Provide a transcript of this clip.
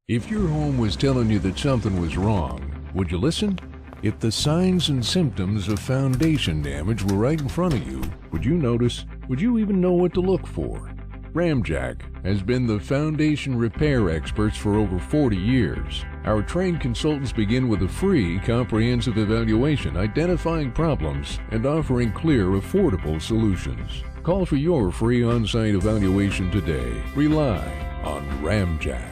If your home was telling you that something was wrong, would you listen? If the signs and symptoms of foundation damage were right in front of you, would you notice? Would you even know what to look for? Ramjack has been the foundation repair experts for over 40 years. Our trained consultants begin with a free, comprehensive evaluation, identifying problems and offering clear, affordable solutions. Call for your free on-site evaluation today. Rely on Ramjack.